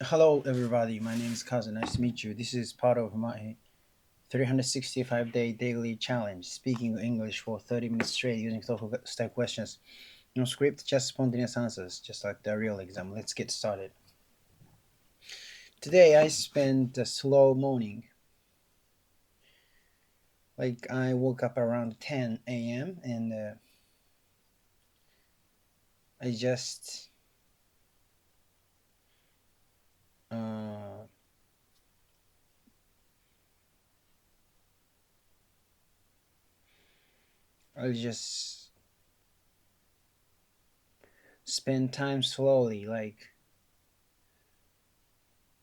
Hello, everybody. My name is Kazu. Nice to meet you. This is part of my 365-day daily challenge, speaking English for 30 minutes straight using TOEFL style questions. No script, just spontaneous answers, just like the real exam. Let's get started. Today, I spent a slow morning. Like, I woke up around 10 a.m. and I just uh, I just spend time slowly, like,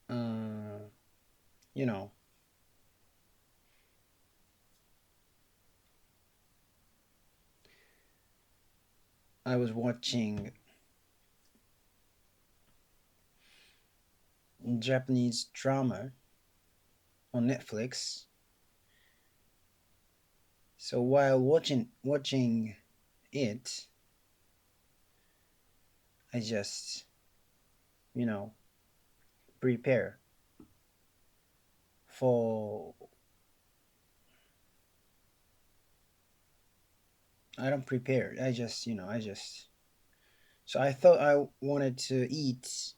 uh, you know, I was watching Japanese drama on Netflix. So while watching it, I just you know prepare for. I don't prepare. I just. So I thought I wanted to eat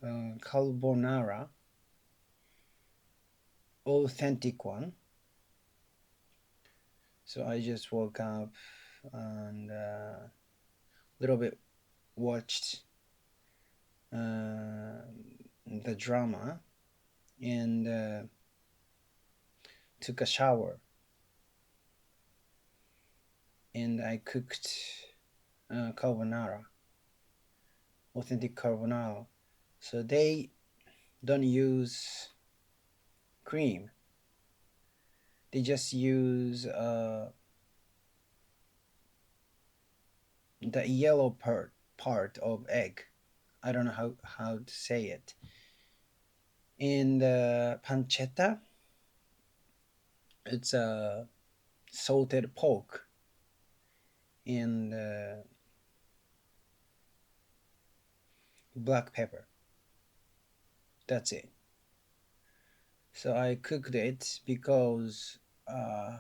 carbonara, authentic one. So I just woke up and little bit watched uh, the drama and took a shower and I cooked carbonara, authentic carbonara. So they don't use cream. They just use the yellow part of egg. I don't know how to say it. And pancetta, it's a salted pork and black pepper. That's it. So I cooked it because uh,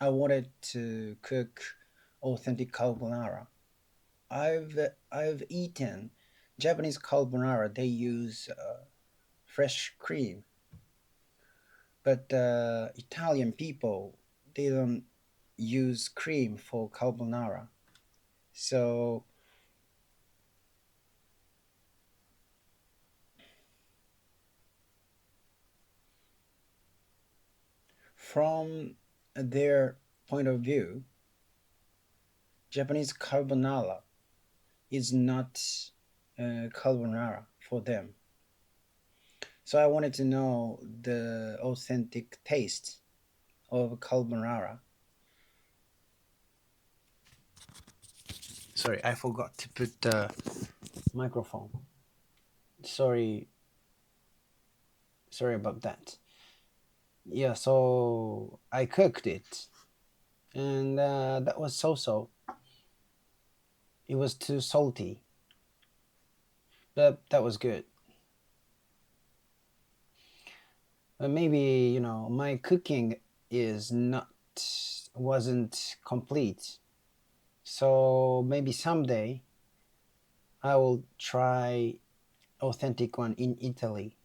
I wanted to cook authentic carbonara. I've eaten Japanese carbonara. They use fresh cream, but Italian people they don't use cream for carbonara. So from their point of view, Japanese carbonara is not carbonara for them. So I wanted to know the authentic taste of carbonara. Sorry, I forgot to put the microphone. Sorry, sorry about that. Yeah, so I cooked it, and that was so. It was too salty, but that was good. But maybe my cooking is not wasn't complete. So maybe someday I will try authentic one in Italy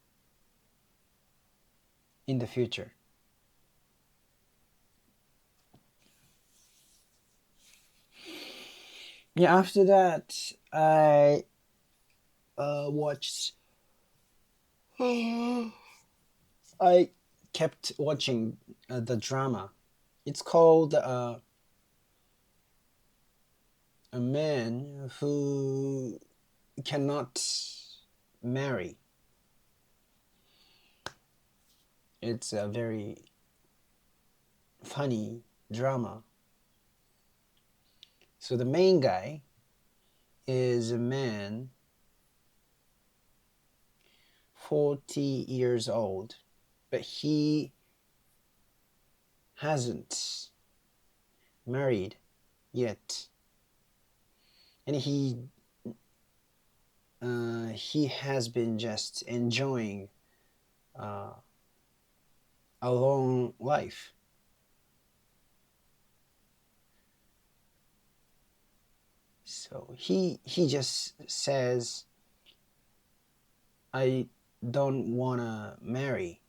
in the future. Yeah, after that I watched. I kept watching the drama. It's called a man who cannot marry. It's a very funny drama. So the main guy is a man 40 years old, but he hasn't married yet. And he he has been just enjoying uh, a long life. So he just says, I don't wanna marry,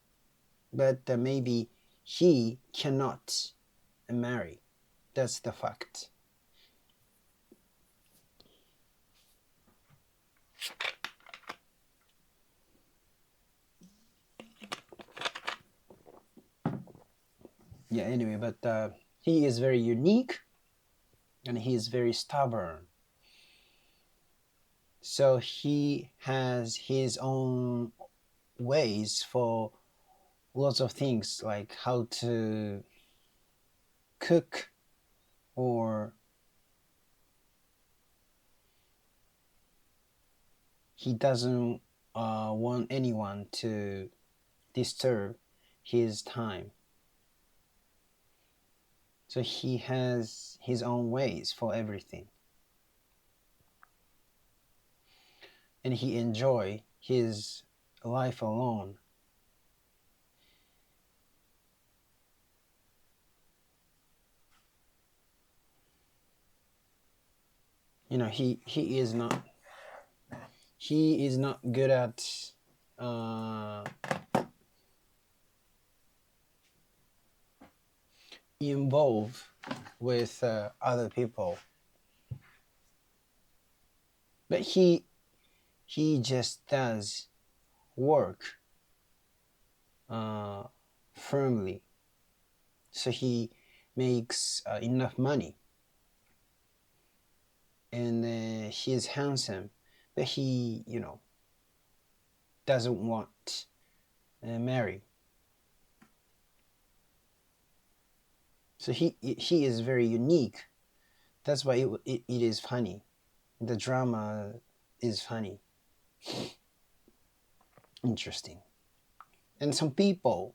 but maybe he cannot marry. That's the fact. Yeah, anyway, but he is very unique and he is very stubborn. So he has his own ways for lots of things, like how to cook, or he doesn't want anyone to disturb his time. So he has his own ways for everything. And he enjoy his life alone. You know, he is not good at uh, involve with other people, but he just does work uh, firmly, so he makes enough money, and he is handsome, but he, you know, doesn't want marry. So he is very unique. That's why it is funny. The drama is funny, interesting, and some people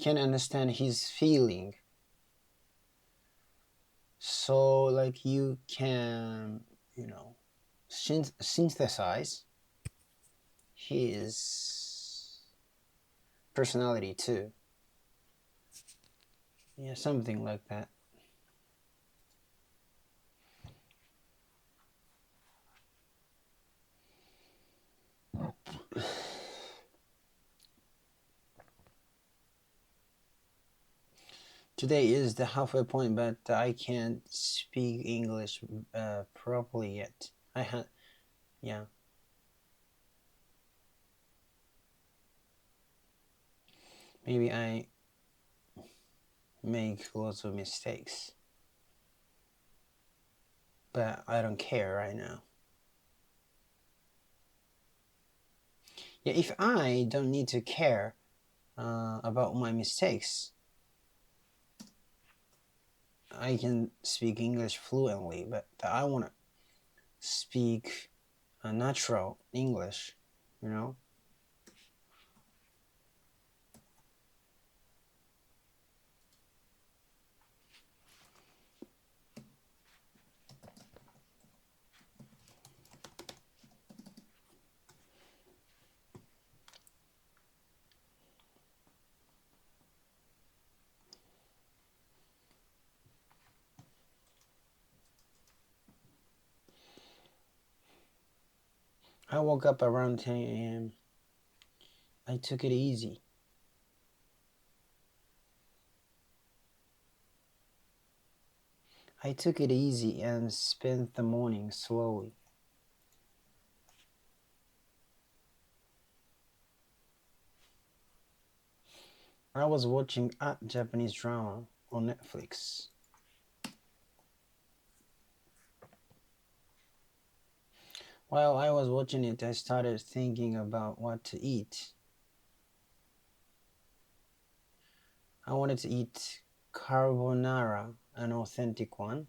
can understand his feeling. So like you can, you know, synthesize his personality too. Yeah, something like that. Today is the halfway point, but I can't speak English properly yet. I had, yeah. Maybe I make lots of mistakes, but I don't care right now. Yeah, if I don't need to care about my mistakes, I can speak English fluently, but I want to speak natural English, you know? I woke up around 10 a.m. I took it easy. I took it easy and spent the morning slowly. I was watching a Japanese drama on Netflix. While I was watching it, I started thinking about what to eat. I wanted to eat carbonara, an authentic one.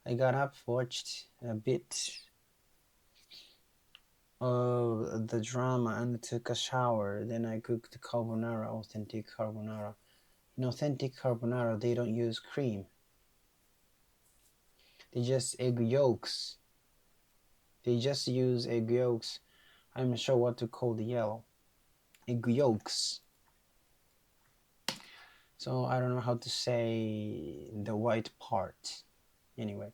I got up, watched a bit of the drama, and took a shower. Then I cooked carbonara, authentic carbonara. In authentic carbonara, they don't use cream. They just egg yolks They just use egg yolks. I'm not sure what to call the yellow. Egg yolks. So I don't know how to say the white part. Anyway,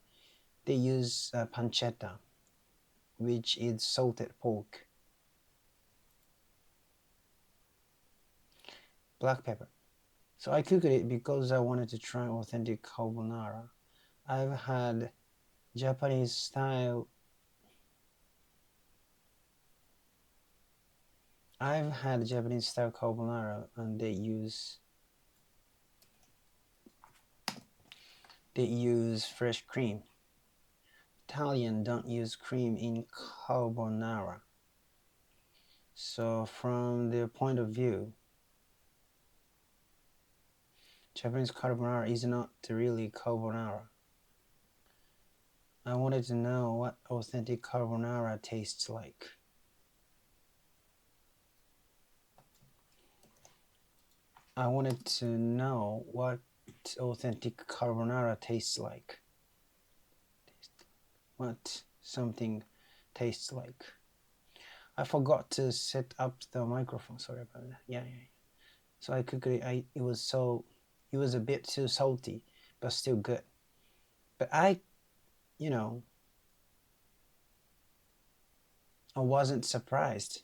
they use pancetta, which is salted pork. Black pepper. So I cooked it because I wanted to try authentic carbonara. I've had Japanese style. I've had Japanese style carbonara, and they use fresh cream. Italian don't use cream in carbonara. So from their point of view, Japanese carbonara is not really carbonara. I wanted to know what authentic carbonara tastes like. I wanted to know what authentic carbonara tastes like. What something tastes like. I forgot to set up the microphone. Sorry about that. Yeah. So I cooked it. It was a bit too salty, but still good. But I wasn't surprised.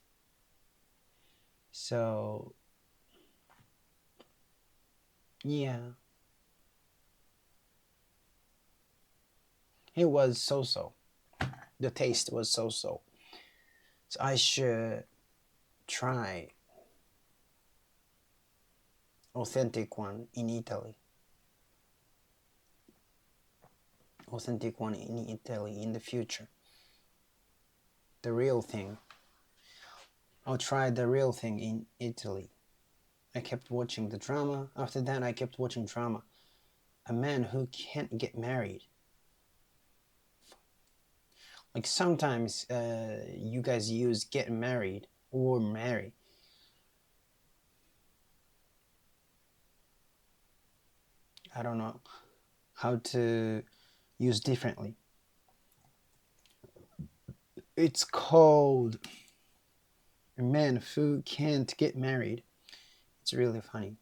So yeah, it was so-so. The taste was so-so. So I should try authentic one in Italy. Authentic one in Italy in the future. The real thing. I'll try the real thing in Italy. I kept watching the drama. After that, I kept watching drama. A man who can't get married. Like sometimes you guys use get married or marry. I don't know how to use differently. It's called a man who can't get married. It's really funny.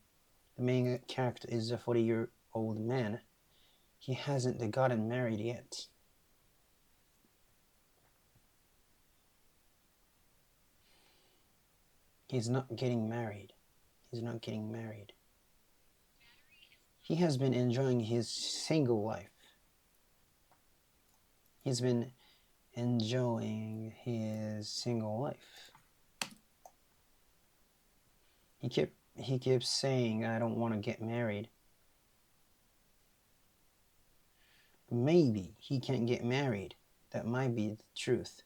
The main character is a 40-year-old man. He hasn't gotten married yet. He's not getting married. He's not getting married. He has been enjoying his single life. He's been enjoying his single life. He keeps saying, I don't want to get married. Maybe he can't get married. That might be the truth.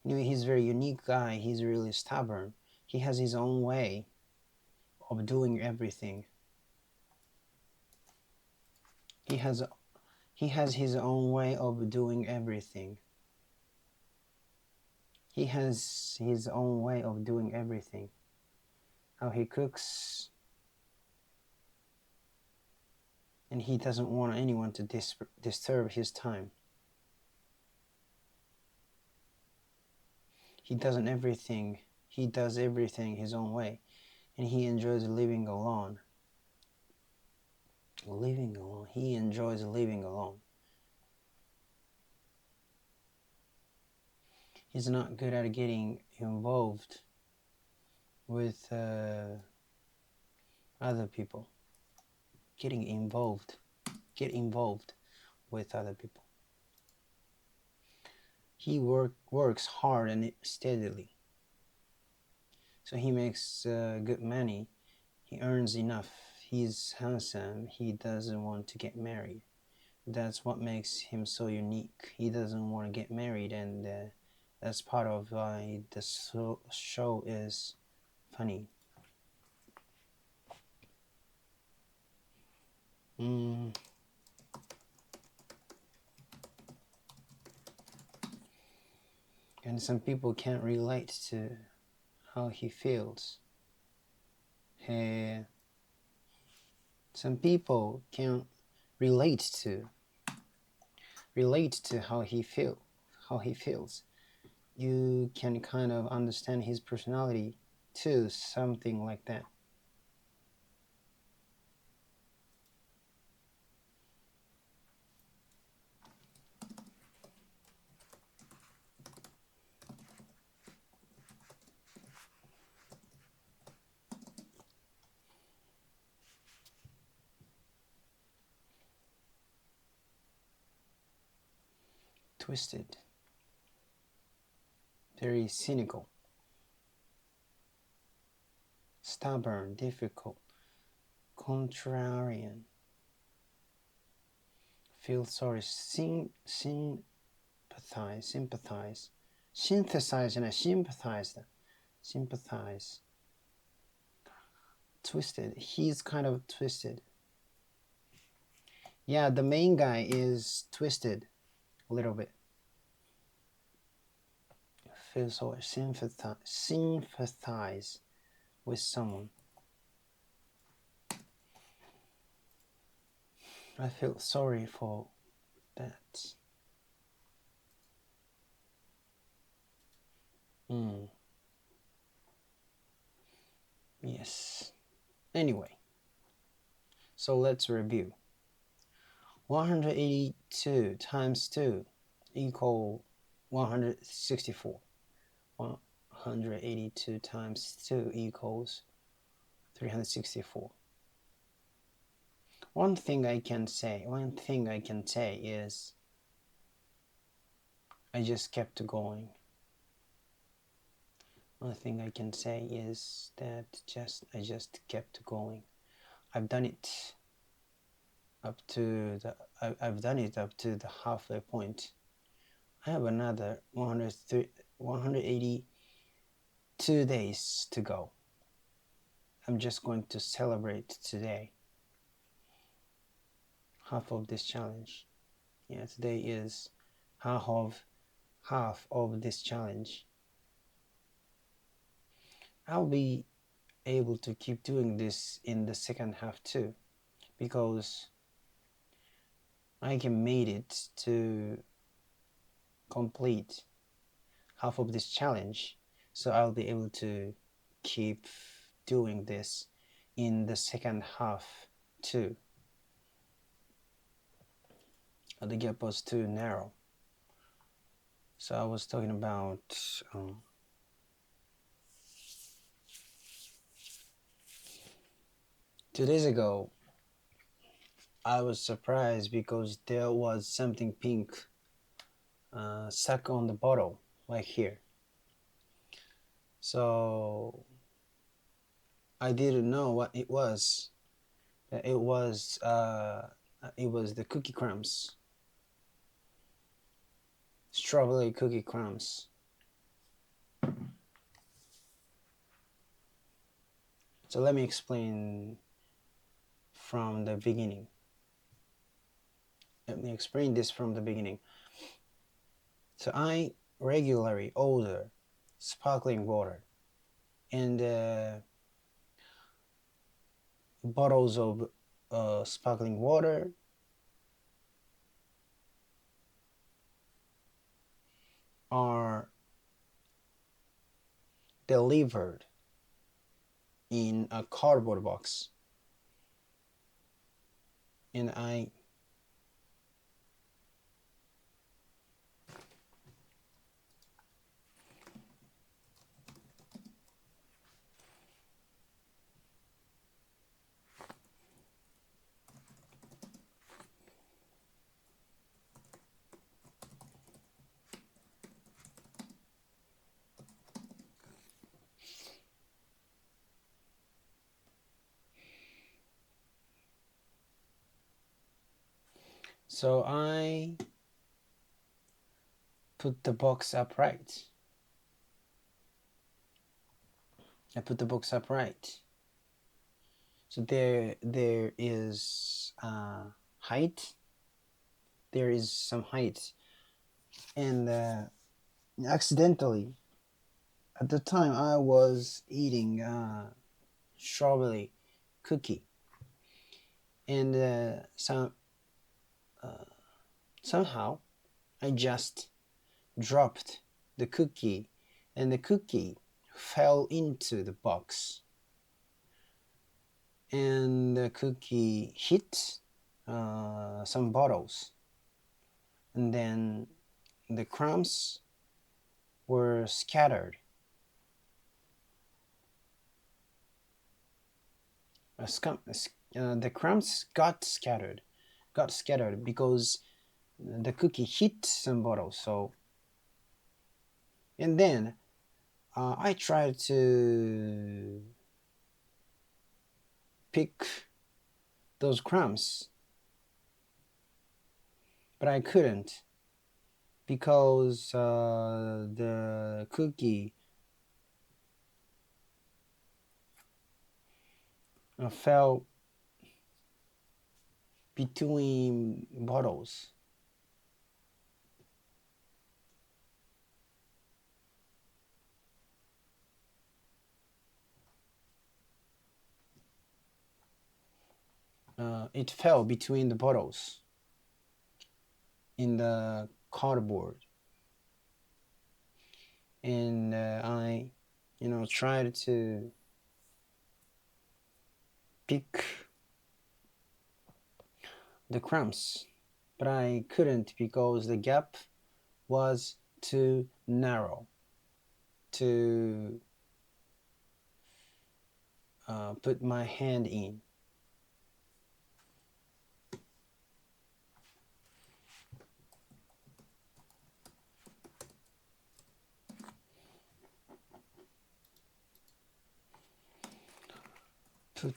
Anyway, he's a very unique guy. He's really stubborn. He has his own way of doing everything. He has his own way of doing everything. He has his own way of doing everything. How he cooks. And he doesn't want anyone to disturb his time. He does everything his own way. And he enjoys living alone. He enjoys living alone. He's not good at getting involved with other people. Get involved with other people. He works hard and steadily. So he makes good money. He earns enough. He's handsome. He doesn't want to get married. That's what makes him so unique. He doesn't want to get married, and that's part of why the show is funny. And some people can't relate to how he feels. Some people can't relate to how he feels. you can kind of understand his personality too, something like that. Twisted, very cynical, stubborn, difficult, contrarian, feel sorry, sympathize, synthesize and sympathize, twisted. He's kind of twisted. Yeah, the main guy is twisted a little bit. Feel sorry, sympathize with someone. I feel sorry for that. Yes. Anyway, so let's review. 182 times 2 equal 164. 182 times 2 equals 364. One thing I can say is I just kept going. One thing I can say is that I just kept going. I've done it up to the halfway point. I have another 182 days to go. I'm just going to celebrate today. Half of this challenge. Yeah, today is half of this challenge. I'll be able to keep doing this in the second half too, because I can made it to complete half of this challenge, so I'll be able to keep doing this in the second half too. The gap was too narrow, so I was talking about 2 days ago. I was surprised because there was something pink stuck on the bottle right here. So I didn't know what it was. It was the cookie crumbs, strawberry cookie crumbs. So let me explain from the beginning. Let me explain this from the beginning. So I regularly order sparkling water, and bottles of sparkling water are delivered in a cardboard box, and so I put the box upright. So there is height. There is some height, and accidentally, at the time I was eating strawberry cookie, and somehow I just dropped the cookie, and the cookie fell into the box, and the cookie hit some bottles, and then the crumbs were scattered. The crumbs got scattered because the cookie hit some bottles. So, and then I tried to pick those crumbs, but I couldn't because the cookie fell between bottles. It fell between the bottles in the cardboard, and I, tried to pick the crumbs, but I couldn't because the gap was too narrow to put my hand in. Put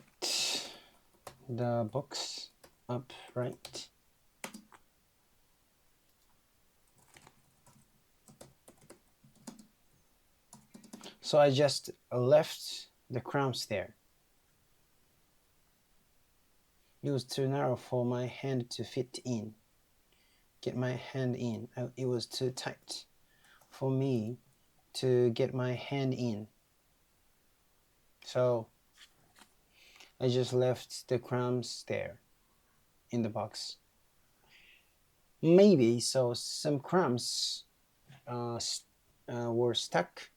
the box upright. So I just left the crumbs there. It was too narrow for my hand to fit in, get my hand in. It was too tight for me to get my hand in. So I just left the crumbs there in the box. Maybe so some crumbs were stuck.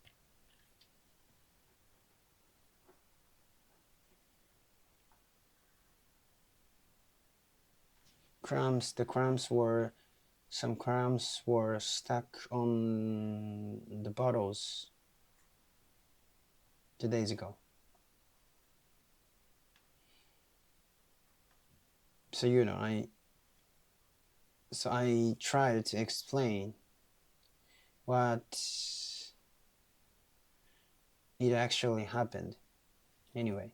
Some crumbs were stuck on the bottles 2 days ago. So I tried to explain what it actually happened. Anyway.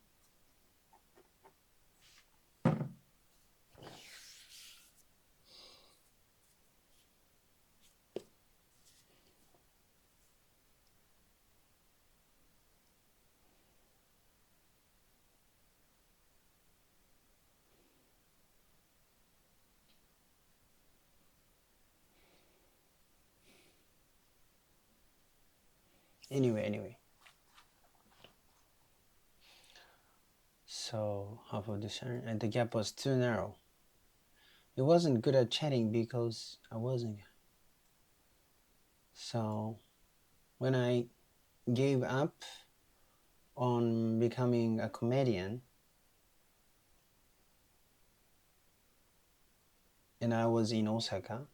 Anyway. So half of the sharing, and the gap was too narrow. It wasn't good at chatting because I wasn't. So when I gave up on becoming a comedian, and I was in Osaka,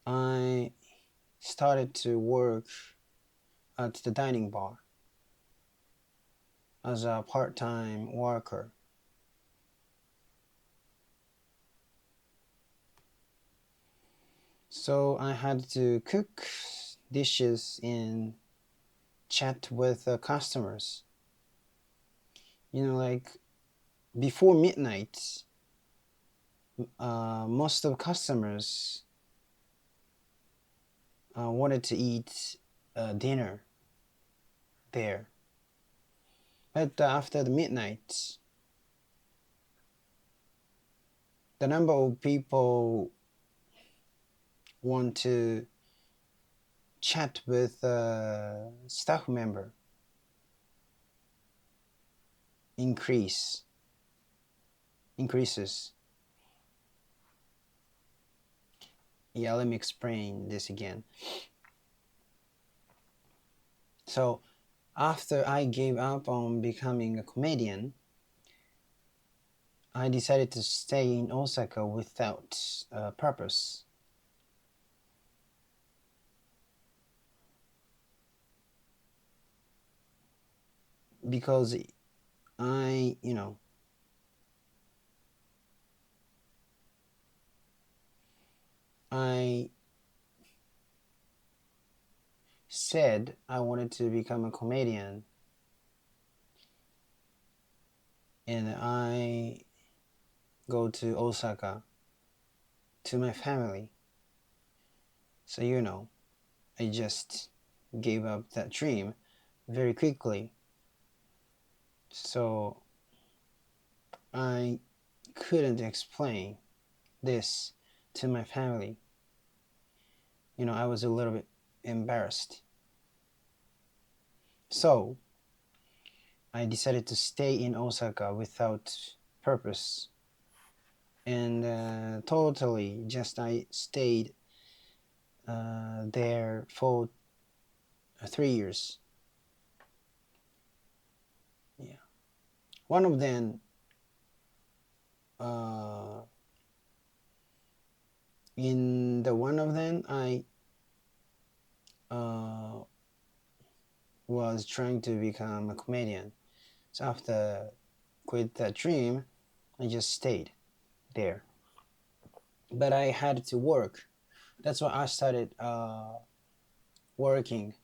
I started to work at the dining bar as a part-time worker. So I had to cook dishes and chat with customers. Like before midnight, most of customers wanted to eat dinner there. But after the midnight, the number of people want to chat with a staff member increases. Yeah, let me explain this again. So after I gave up on becoming a comedian, I decided to stay in Osaka without purpose. Because I, you know, I said I wanted to become a comedian, and I go to Osaka to my family. So, I just gave up that dream very quickly. So I couldn't explain this to my family. I was a little bit embarrassed. So I decided to stay in Osaka without purpose. And totally just I stayed there for 3 years. Yeah. One of them, uh, in the one of them, I uh, was trying to become a comedian. So after quit that dream, I just stayed there. But I had to work. That's why I started working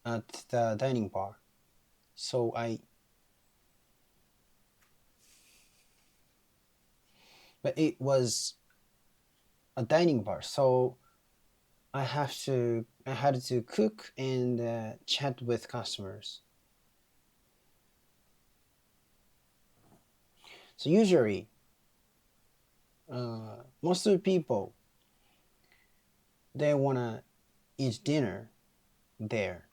at the dining bar. So but it was a dining bar. So I had to cook and chat with customers. So usually, most of the people they wanna eat dinner there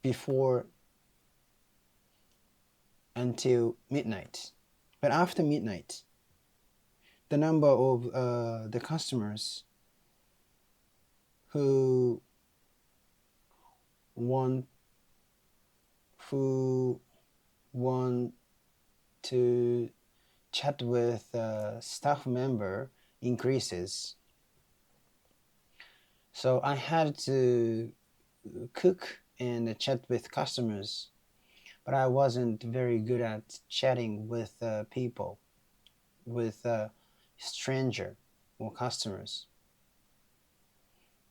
before until midnight. But after midnight, the number of the customers who want who want to chat with a staff member increases. So I had to cook and chat with customers, but I wasn't very good at chatting with people, with stranger or customers.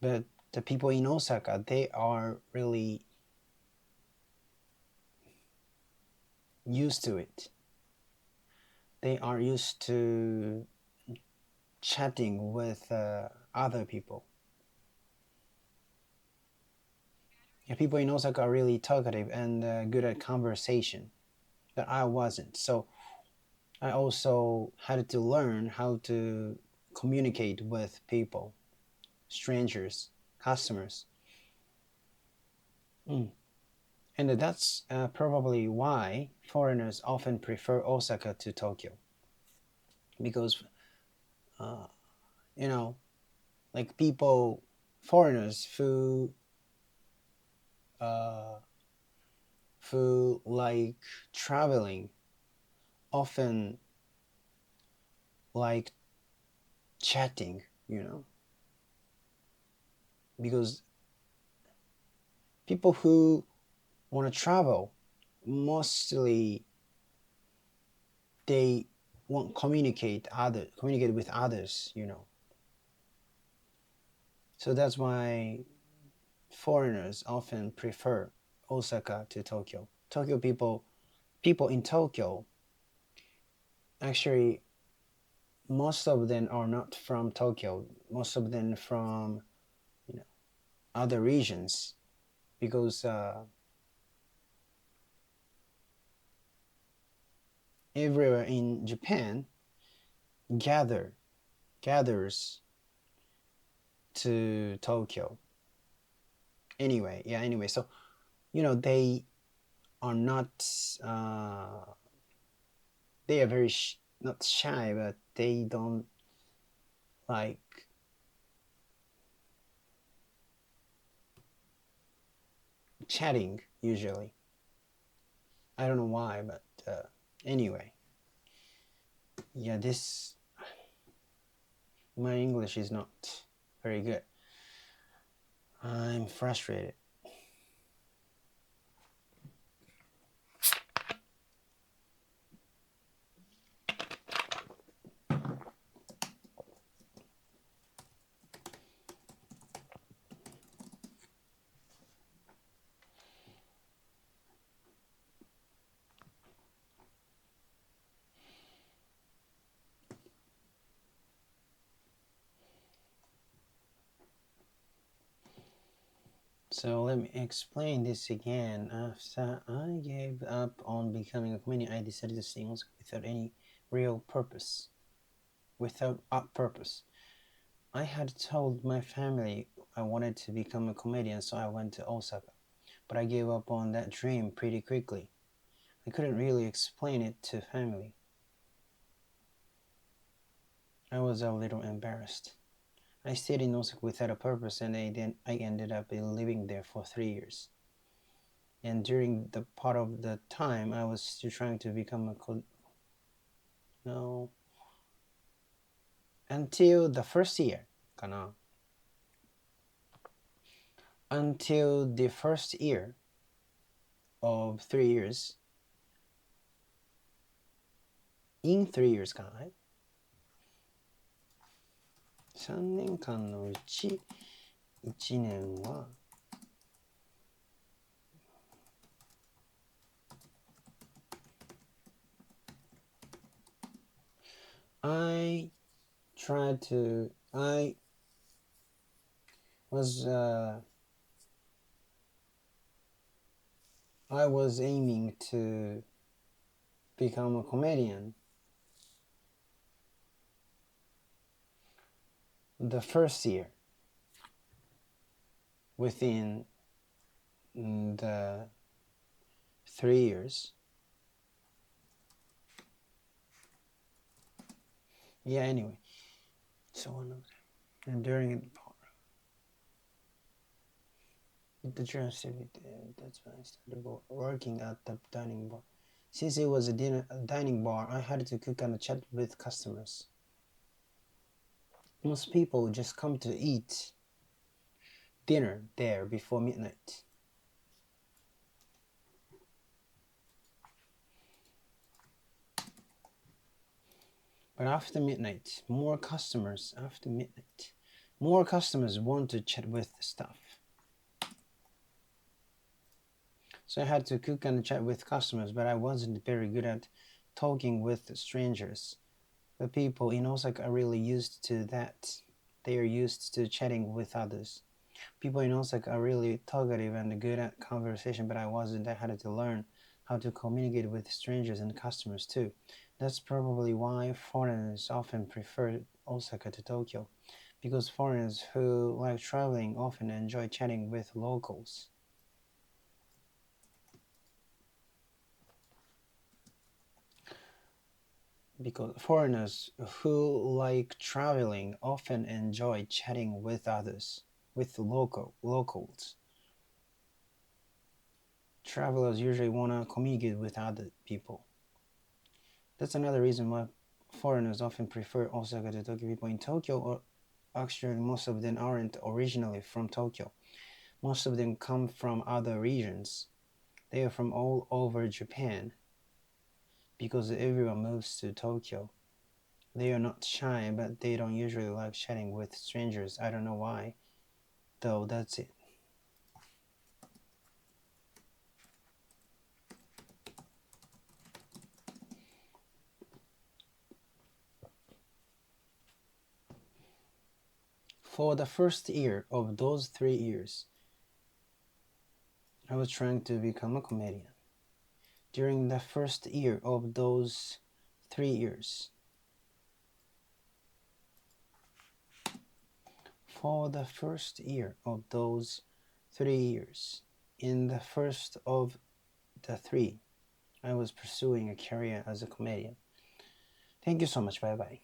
But the people in Osaka, they are really used to it. They are used to chatting with other people. Yeah, people in Osaka are really talkative and good at conversation, but I wasn't. So I also had to learn how to communicate with people, strangers, customers. Mm. And that's probably why foreigners often prefer Osaka to Tokyo. Because, uh, you know, like people, foreigners uh, who like traveling often like chatting, because people who want to travel mostly they want communicate with others. So that's why foreigners often prefer Osaka to Tokyo. People in Tokyo, actually most of them are not from Tokyo. Most of them from you know other regions, because everywhere in Japan gather gathers to Tokyo. Anyway, so they are not uh, they are very not shy, but they don't like. chatting usually. I don't know why, but anyway. Yeah, my English is not very good. I'm frustrated. So let me explain this again. After I gave up on becoming a comedian, I decided to sing without any real purpose. Without a purpose. I had told my family I wanted to become a comedian, so I went to Osaka. But I gave up on that dream pretty quickly. I couldn't really explain it to family. I was a little embarrassed. I stayed in Osaka without a purpose, and I ended up living there for 3 years. And during the part of the time, I was still trying to become no, until the first year, かな. Until the first year of 3 years. In 3 years かな、はい。3年間のうち1年はI was aiming to become a comedian the first year within the 3 years. Yeah, anyway. So and during the transition, that's when I started working at the dining bar. Since it was a dining bar, I had to cook and chat with customers. Most people just come to eat dinner there before midnight. But after midnight, more customers want to chat with staff. So I had to cook and chat with customers, but I wasn't very good at talking with strangers. The people in Osaka are really used to that. They are used to chatting with others. People in Osaka are really talkative and good at conversation, but I wasn't. I had to learn how to communicate with strangers and customers too. That's probably why foreigners often prefer Osaka to Tokyo, because foreigners who like traveling often enjoy chatting with locals. Because foreigners who like traveling often enjoy chatting with others, with locals. Travelers usually want to communicate with other people. That's another reason why foreigners often prefer Osaka to Tokyo. People in Tokyo, or actually most of them aren't originally from Tokyo. Most of them come from other regions. They are from all over Japan. Because everyone moves to Tokyo. They are not shy, but they don't usually like chatting with strangers. I don't know why, though. That's it. For the first year of those 3 years, I was trying to become a comedian. During the first year of those 3 years, for the first year of those 3 years, in the first of the three, I was pursuing a career as a comedian. Thank you so much. Bye bye.